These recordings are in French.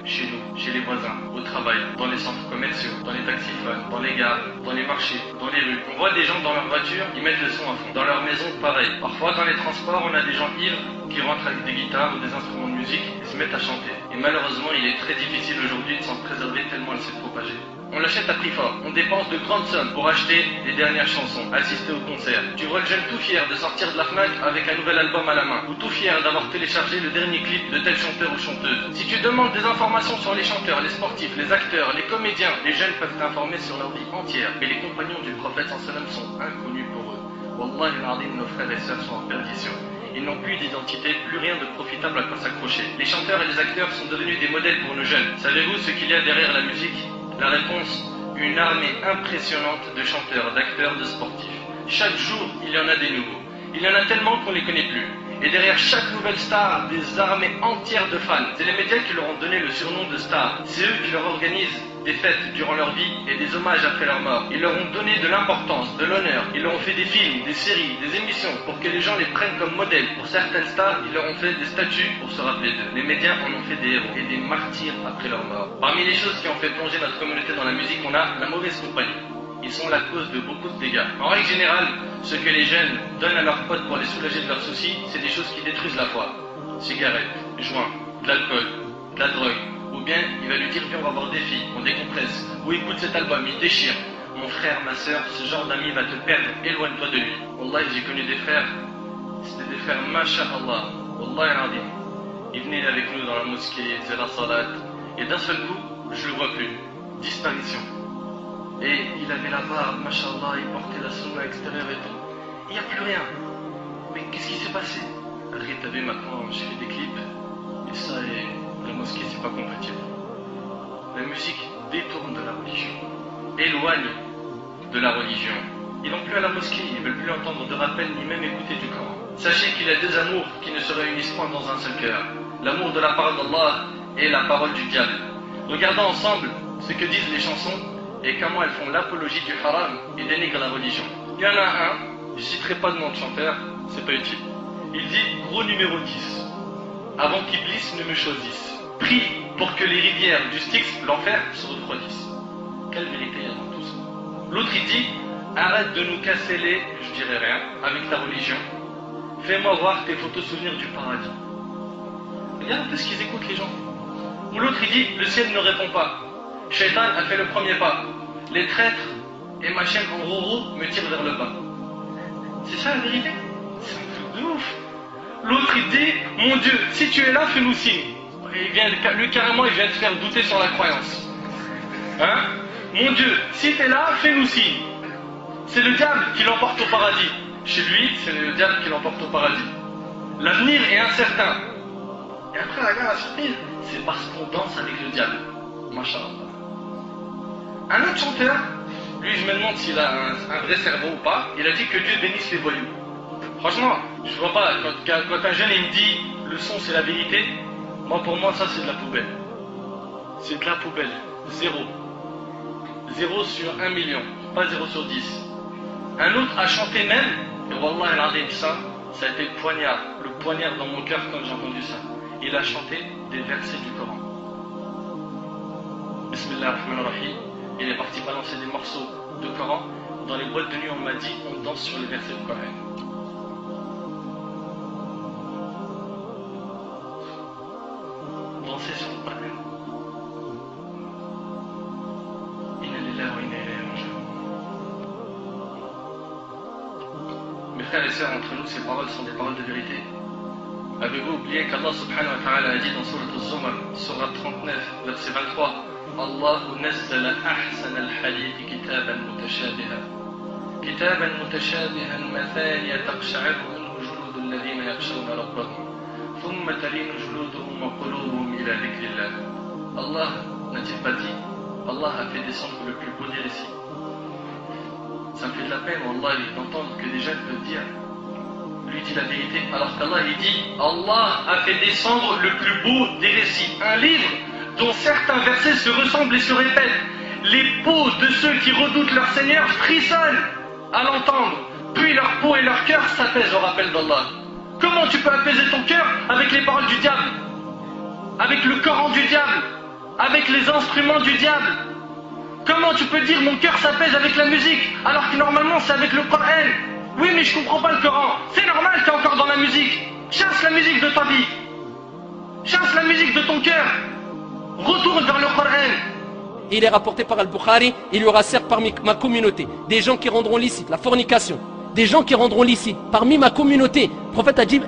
chez nous, chez les voisins, au travail, dans les centres commerciaux, dans les taxiphones, dans les gares, dans les marchés, dans les rues. On voit des gens dans leur voiture, ils mettent le son à fond. Dans leur maison, pareil. Parfois, dans les transports, on a des gens ivres qui rentrent avec des guitares ou des instruments de musique et se mettent à chanter. Et malheureusement, il est très difficile aujourd'hui de s'en préserver tellement elle s'est propagée. On l'achète à prix fort, on dépense de grandes sommes pour acheter les dernières chansons, assister au concert. Tu vois le jeune tout fier de sortir de la FNAC avec un nouvel album à la main, ou tout fier d'avoir téléchargé le dernier clip de tel chanteur ou chanteuse. Si tu demandes des informations sur les chanteurs, les sportifs, les acteurs, les comédiens, les jeunes peuvent t'informer sur leur vie entière. Mais les compagnons du prophète sallam sont inconnus pour eux. Wallah al-Azim, nos frères et sœurs sont en perdition. Ils n'ont plus d'identité, plus rien de profitable à quoi s'accrocher. Les chanteurs et les acteurs sont devenus des modèles pour nos jeunes. Savez-vous ce qu'il y a derrière la musique ? La réponse, une armée impressionnante de chanteurs, d'acteurs, de sportifs. Chaque jour, il y en a des nouveaux. Il y en a tellement qu'on ne les connaît plus. Et derrière chaque nouvelle star, des armées entières de fans. C'est les médias qui leur ont donné le surnom de star. C'est eux qui leur organisent des fêtes durant leur vie et des hommages après leur mort. Ils leur ont donné de l'importance, de l'honneur. Ils leur ont fait des films, des séries, des émissions pour que les gens les prennent comme modèles. Pour certaines stars, ils leur ont fait des statues pour se rappeler d'eux. Les médias en ont fait des héros et des martyrs après leur mort. Parmi les choses qui ont fait plonger notre communauté dans la musique, on a la mauvaise compagnie. Ils sont la cause de beaucoup de dégâts. En règle générale, ce que les jeunes donnent à leurs potes pour les soulager de leurs soucis, c'est des choses qui détruisent la foi. Cigarettes, joints, de l'alcool, de la drogue. Ou bien, il va lui dire, viens, on va voir des filles, on décompresse. Ou écoute cet album, il déchire. Mon frère, ma soeur, ce genre d'ami va te perdre, éloigne-toi de lui. Wallah, j'ai connu des frères, c'était des frères, masha'Allah. Wallah al-Azim. Ils venaient avec nous dans la mosquée, ils faisaient la salat. Et d'un seul coup, je le vois plus. Disparition. Et il avait la barbe, mashallah, il portait la sunna extérieure et tout. Il n'y a plus rien. Mais qu'est-ce qui s'est passé? Après, t'as vu, maintenant, j'ai fait des clips. Et ça, et la mosquée, c'est pas compatible. La musique détourne de la religion. Éloigne de la religion. Ils n'ont plus à la mosquée, ils ne veulent plus entendre de rappel, ni même écouter du Coran. Sachez qu'il y a deux amours qui ne se réunissent point dans un seul cœur. L'amour de la parole d'Allah et la parole du diable. Regardons ensemble ce que disent les chansons et comment elles font l'apologie du haram et dénigrent la religion. Il y en a un, je ne citerai pas de nom de chanteur, c'est pas utile. Il dit gros numéro 10, avant qu'Iblis ne me choisisse. Prie pour que les rivières du Styx, l'enfer, se refroidissent. Quelle vérité il y a dans tout ça? L'autre il dit arrête de nous casser les, je dirais rien, avec ta religion. Fais-moi voir tes photos souvenirs du paradis. Regarde un peu ce qu'ils écoutent les gens. Ou l'autre il dit le ciel ne répond pas. Shaitan a fait le premier pas. Les traîtres et ma chaîne en roro me tirent vers le bas. C'est ça la vérité? C'est un truc de ouf. L'autre il dit mon Dieu, si tu es là, fais-nous signe. Lui carrément il vient te faire douter sur la croyance. Hein? Mon Dieu, si tu es là, fais-nous signe. C'est le diable qui l'emporte au paradis. Chez lui, c'est le diable qui l'emporte au paradis. L'avenir est incertain. Et après, regarde la surprise, c'est parce qu'on danse avec le diable. Masha'Allah. Un autre chanteur, lui je me demande s'il a un vrai cerveau ou pas, il a dit que Dieu bénisse les voyous. Franchement, je vois pas, quand un jeune il me dit le son c'est la vérité, moi pour moi ça c'est de la poubelle. C'est de la poubelle. Zéro. 0 sur 1 million, pas 0 sur 10. Un autre a chanté même, et Wallah al-Azim, ça a été le poignard dans mon cœur quand j'ai entendu ça. Il a chanté des versets du Coran. Bismillah ar-Rahman ar-Rahim. Il est parti balancer des morceaux de Coran. Dans les boîtes de nuit, on m'a dit on danse sur les versets du Coran. Danser sur le Coran. Mes frères et sœurs, entre nous, ces paroles sont des paroles de vérité. Avez-vous oublié qu'Allah subhanahu wa ta'ala a dit dans Surat al-Zumar, Surat 39, verset 23, Allahu nazzala ahsan al-hadith kitaban mutashabihan mathaniya taqsha'ru minhu juludu alladhina yakhshawna rabbahum thumma talinu juluduhum wa qulubuhum ila dhikrillah. Allah n'a-t-il pas dit, Allah a fait descendre le plus beau des récits. Ça me fait de la peine, Wallah, d'entendre que des jeunes peuvent dire, lui dit la vérité, alors qu'Allah il dit, Allah a fait descendre le plus beau des récits, un livre dont certains versets se ressemblent et se répètent. Les peaux de ceux qui redoutent leur Seigneur frissonnent à l'entendre, puis leur peau et leur cœur s'apaisent au rappel d'Allah. Comment tu peux apaiser ton cœur avec les paroles du diable, avec le Coran du diable? avec les instruments du diable. Comment tu peux dire mon cœur s'apaise avec la musique alors que normalement c'est avec le Coran? Oui mais je comprends pas le Coran. C'est normal, t'es encore dans la musique. Chasse la musique de ta vie. Chasse la musique de ton cœur. Retourne vers le Coran. Il est rapporté par Al-Bukhari, il y aura certes parmi ma communauté des gens qui rendront licite la fornication, des gens qui rendront licite parmi ma communauté. Le prophète a dit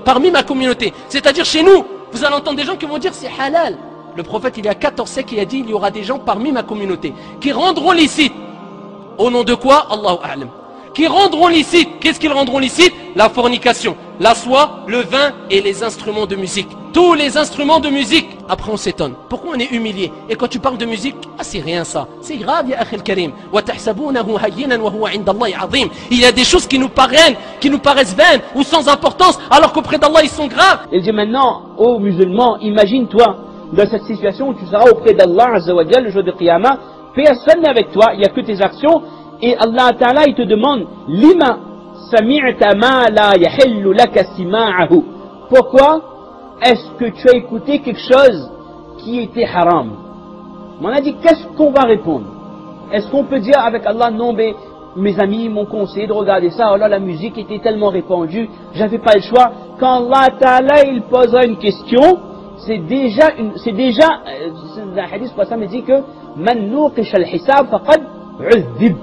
parmi ma communauté, c'est-à-dire chez nous, vous allez entendre des gens qui vont dire c'est halal. Le prophète il y a 14 siècles il a dit il y aura des gens parmi ma communauté qui rendront licite. Au nom de quoi? Allahu A'lam. Qui rendront licite, qu'est-ce qu'ils rendront licite? La fornication, la soie, le vin et les instruments de musique. Tous les instruments de musique. Après on s'étonne. Pourquoi on est humilié? Et quand tu parles de musique, ah c'est rien ça. C'est grave ya akhil karim. Il y a des choses qui nous paraissent vaines ou sans importance, alors qu'auprès d'Allah ils sont graves. Il dit maintenant aux musulmans, imagine-toi dans cette situation où tu seras auprès d'Allah Azza wa Jalla le jour de Qiyamah, personne n'est avec toi, il n'y a que tes actions, et Allah Ta'ala il te demande Lima sami'ta ma la yahillu laka sima'ahu. Pourquoi est-ce que tu as écouté quelque chose qui était haram? On a dit qu'est-ce qu'on va répondre? Est-ce qu'on peut dire avec Allah non mais mes amis m'ont conseillé de regarder ça, oh là la musique était tellement répandue, j'avais pas le choix. Quand Allah Ta'ala il posera une question, c'est déjà le hadith pour ça me dit que man nuqish al-hisab faqad u'dhib.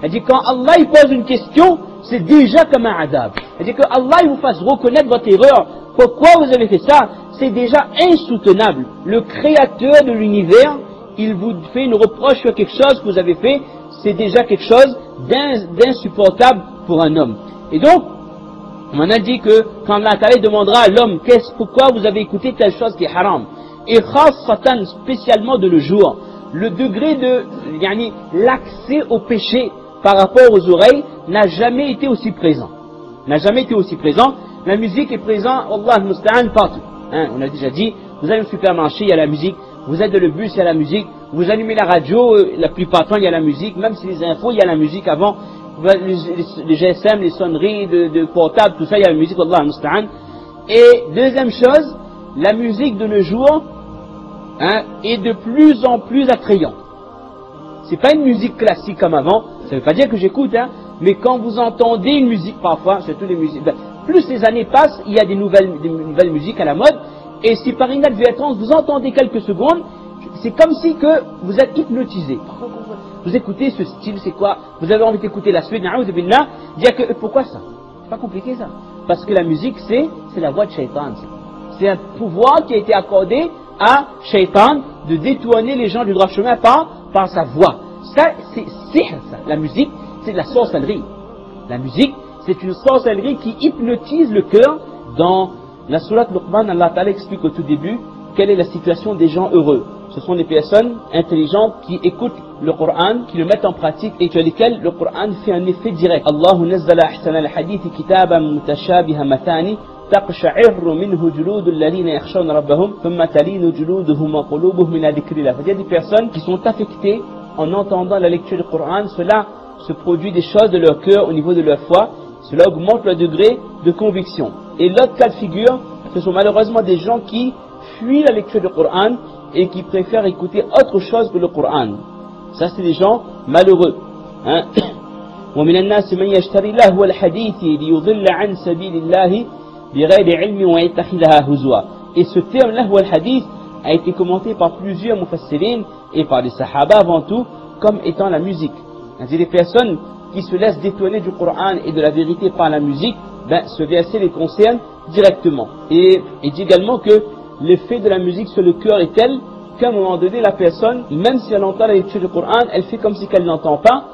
Il dit quand Allah il pose une question, c'est déjà comme un adab. Il dit que Allah il vous fasse reconnaître votre erreur. Pourquoi vous avez fait ça? C'est déjà insoutenable. Le créateur de l'univers, il vous fait une reproche sur quelque chose que vous avez fait, c'est déjà quelque chose d'insupportable pour un homme. Et donc, on a dit que quand Allah demandera à l'homme pourquoi vous avez écouté telle chose qui est haram, et Satan spécialement de le jour, le degré de l'accès au péché par rapport aux oreilles n'a jamais été aussi présent. N'a jamais été aussi présent. La musique est présente, Allah al-Musta'an, partout. On a déjà dit, vous allez au supermarché, il y a la musique, vous êtes dans le bus, il y a la musique, vous allumez la radio, la plupart du temps il y a la musique, même si les infos, il y a la musique avant, les GSM, les sonneries de portable, tout ça, il y a la musique, Allah al-Musta'an. Et deuxième chose, la musique de nos jours est de plus en plus attrayante. C'est pas une musique classique comme avant, ça veut pas dire que j'écoute, mais quand vous entendez une musique parfois, surtout les musiques, plus les années passent, il y a des nouvelles musiques à la mode, et si par inadvertance vous entendez quelques secondes, c'est comme si que vous êtes hypnotisé. Vous écoutez ce style, c'est quoi? Vous avez envie d'écouter la suite, dire que pourquoi ça? C'est pas compliqué ça. Parce que la musique c'est la voix de Shaitan. C'est un pouvoir qui a été accordé à Shaitan de détourner les gens du droit chemin par sa voix. Ça, c'est sihr, ça. La musique, c'est de la sorcellerie. La musique, c'est une sorcellerie qui hypnotise le cœur. Dans la sourate Luqman, Allah Ta'ala explique au tout début quelle est la situation des gens heureux. Ce sont des personnes intelligentes qui écoutent le Coran, qui le mettent en pratique et sur lesquelles le Coran fait un effet direct. Allahu nazzala ahsana al-hadith kitaban mutashabiha matani taqsha'irru minhu juludul ladhina yakhshawna rabbahum thumma talinu juluduhum wa qulubuhum min dhikrillah. Il y a des personnes qui sont affectées en entendant la lecture du Coran, cela se produit des choses de leur cœur au niveau de leur foi, cela augmente leur degré de conviction. Et l'autre cas de figure, ce sont malheureusement des gens qui fuient la lecture du Coran et qui préfèrent écouter autre chose que le Coran. Ça c'est des gens malheureux. ومن الناس من يشتري لهو الحديث ليضل عن سبيل الله بغير علم ويتخذها هزوا. Et ce terme lahwa al-hadith a été commenté par plusieurs mufassirin et par les sahaba avant tout comme étant la musique. C'est des personnes qui se laissent détourner du Coran et de la vérité par la musique, ce verset les concerne directement. Et il dit également que l'effet de la musique sur le cœur est tel qu'à un moment donné la personne, même si elle entend la lecture du Coran, elle fait comme si elle n'entend pas,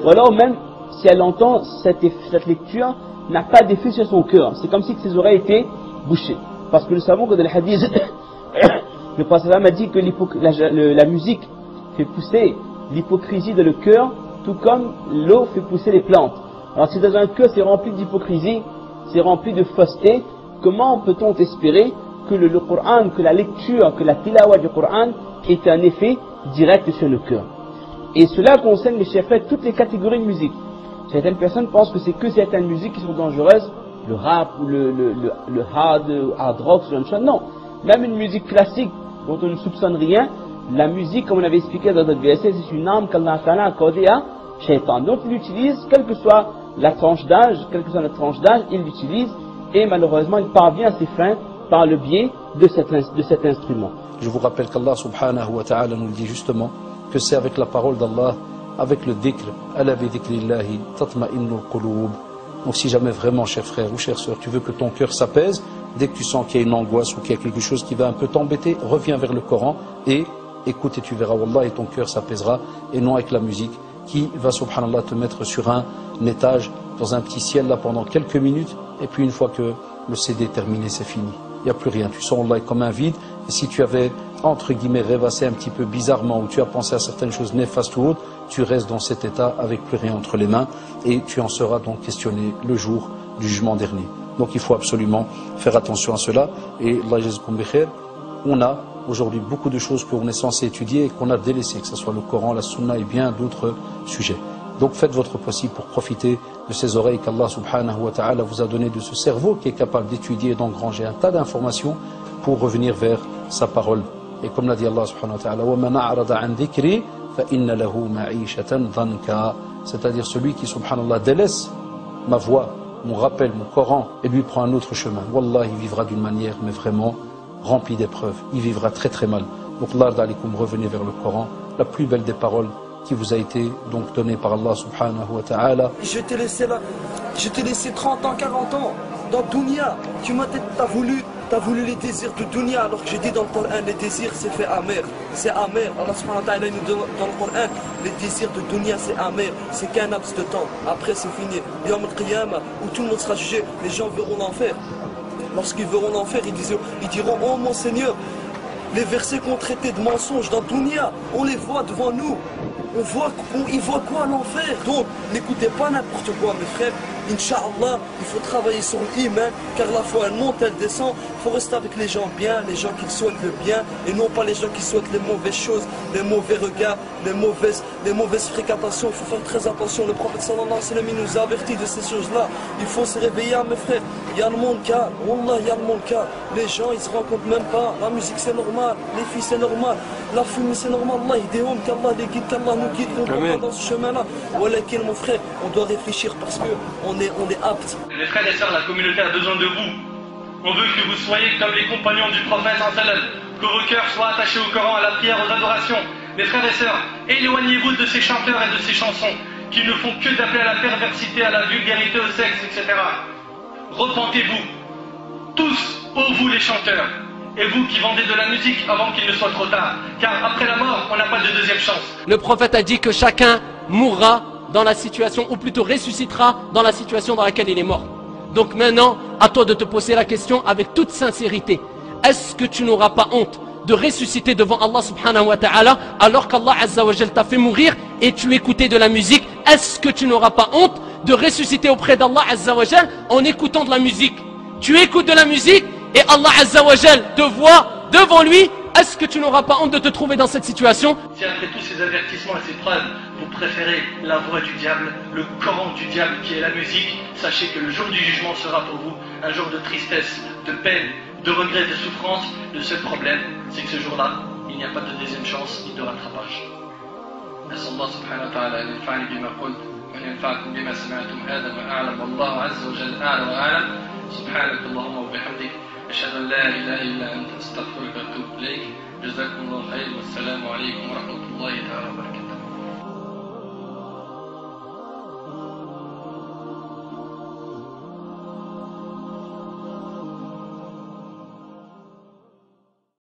ou alors même si elle entend cette lecture n'a pas d'effet sur son cœur. C'est comme si ses oreilles étaient bouchées. Parce que nous savons que dans le hadith, le prophète a dit que la musique fait pousser l'hypocrisie dans le cœur, tout comme l'eau fait pousser les plantes. Alors si dans un cœur c'est rempli d'hypocrisie, c'est rempli de fausseté, comment peut-on espérer que le Coran, que la lecture, que la tilawa du Coran ait un effet direct sur le cœur? Et cela concerne les chefs, toutes les catégories de musique. Certaines personnes pensent que c'est que certaines musiques qui sont dangereuses, le rap ou le hard rock, ce genre de choses. Non, même une musique classique dont on ne soupçonne rien, la musique, comme on avait expliqué dans notre verset, c'est une arme qu'Allah Ta'ala a accordée à Shaitan. Donc il l'utilise, quelle que soit la tranche d'âge, il l'utilise et malheureusement il parvient à ses fins par le biais de cet instrument. Je vous rappelle qu'Allah subhanahu wa ta'ala nous dit justement que c'est avec la parole d'Allah, avec le dhikr, ala bi dhikrillahi tatma'innul qulub. Donc si jamais vraiment, cher frère ou chère sœur, tu veux que ton cœur s'apaise, dès que tu sens qu'il y a une angoisse ou qu'il y a quelque chose qui va un peu t'embêter, reviens vers le Coran et écoute et tu verras, wallah, et ton cœur s'apaisera, et non avec la musique qui va, subhanallah, te mettre sur un étage, dans un petit ciel là pendant quelques minutes, et puis une fois que le CD est terminé, c'est fini. Il n'y a plus rien, tu sens Allah comme un vide, et si tu avais, entre guillemets, rêvassé un petit peu bizarrement, ou tu as pensé à certaines choses néfastes ou autres, tu restes dans cet état avec plus rien entre les mains, et tu en seras donc questionné le jour du jugement dernier. Donc il faut absolument faire attention à cela, et Allah yazkoum bikhair, on a aujourd'hui beaucoup de choses qu'on est censé étudier et qu'on a délaissées, que ce soit le Coran, la Sunna et bien d'autres sujets. Donc faites votre possible pour profiter de ces oreilles qu'Allah subhanahu wa ta'ala vous a donné, de ce cerveau qui est capable d'étudier et d'engranger un tas d'informations pour revenir vers sa parole. Et comme l'a dit Allah subhanahu wa ta'ala, وَمَنْ أَعْرَضَ عَنْ ذِكْرِي فَإِنَّ لَهُ مَعِيشَةً ضَنْكًا. C'est-à-dire celui qui subhanallah délaisse ma voix, mon rappel, mon Coran, et lui prend un autre chemin. Wallah, il vivra d'une manière, mais vraiment remplie d'épreuves. Il vivra très très mal. Donc, Allah d'alikum, revenez vers le Coran, la plus belle des paroles qui vous a été donc donnée par Allah subhanahu wa ta'ala. Je t'ai laissé là, je t'ai laissé 30 ans, 40 ans dans Dunya. T'as voulu les désirs de Dunya, alors que j'ai dit dans le Coran, les désirs c'est fait amer. C'est amer. Allah subhanahu wa ta'ala nous donne dans le Coran, les désirs de Dunya c'est amer. C'est qu'un laps de temps. Après c'est fini. Yawm al-Qiyamah, où tout le monde sera jugé, les gens verront l'enfer. Lorsqu'ils verront l'enfer, ils diront, oh mon Seigneur, les versets qu'on traitait de mensonges dans Dunya, on les voit devant nous. Ils voient quoi l'enfer? Donc, n'écoutez pas n'importe quoi, mes frères. Inch'Allah, il faut travailler sur l'iman, car la foi elle monte, elle descend. Il faut rester avec les gens bien, les gens qui souhaitent le bien, et non pas les gens qui souhaitent les mauvaises choses, les mauvais regards, les mauvaises fréquentations. Il faut faire très attention. Le prophète sallallahu alayhi wa sallam nous a avertis de ces choses-là. Il faut se réveiller, mes frères. Il y a le monde calme, wallah, il y a le monde calme. Les gens, ils se rendent compte même pas. La musique c'est normal, les filles c'est normal, la fumée c'est normal. Allah, qu'Allah les guide, qu'Allah nous guide, qu'on va dans ce chemin-là. Voilà, mon frère, on doit réfléchir parce que on est apte. Les frères et sœurs, la communauté a besoin de vous. On veut que vous soyez comme les compagnons du prophète sallallahu, que vos cœurs soient attachés au Coran, à la prière, aux adorations. Les frères et sœurs, éloignez-vous de ces chanteurs et de ces chansons qui ne font que d'appeler à la perversité, à la vulgarité, au sexe, etc. Repentez-vous, tous, ô vous les chanteurs, et vous qui vendez de la musique avant qu'il ne soit trop tard, car après la mort, on n'a pas de deuxième chance. Le prophète a dit que chacun mourra dans la situation, ou plutôt ressuscitera dans la situation dans laquelle il est mort. Donc maintenant, à toi de te poser la question avec toute sincérité. Est-ce que tu n'auras pas honte de ressusciter devant Allah subhanahu wa ta'ala alors qu'Allah azza wa jal t'a fait mourir et tu écoutais de la musique? Est-ce que tu n'auras pas honte de ressusciter auprès d'Allah azza wa jal en écoutant de la musique? Tu écoutes de la musique et Allah azza wa jal te voit devant lui. Est-ce que tu n'auras pas honte de te trouver dans cette situation? Si après tous ces avertissements et ces preuves, vous préférez la voix du diable, le Coran du diable qui est la musique, sachez que le jour du jugement sera pour vous un jour de tristesse, de peine, de regret, de souffrance. Le seul problème, c'est que ce jour-là, il n'y a pas de deuxième chance ni de rattrapage. نسأل الله سبحانه وتعالى أن ينفعني بما قلت وأن ينفعكم بما سمعتم. هذا ما أعلم والله عز وجل أعلى وأعلم. سبحانك اللهم وبحمدك أشهد أن لا إله إلا أنت أستغفرك وأتوب إليك. جزاكم الله خير والسلام عليكم ورحمة الله تعالى وبركاته.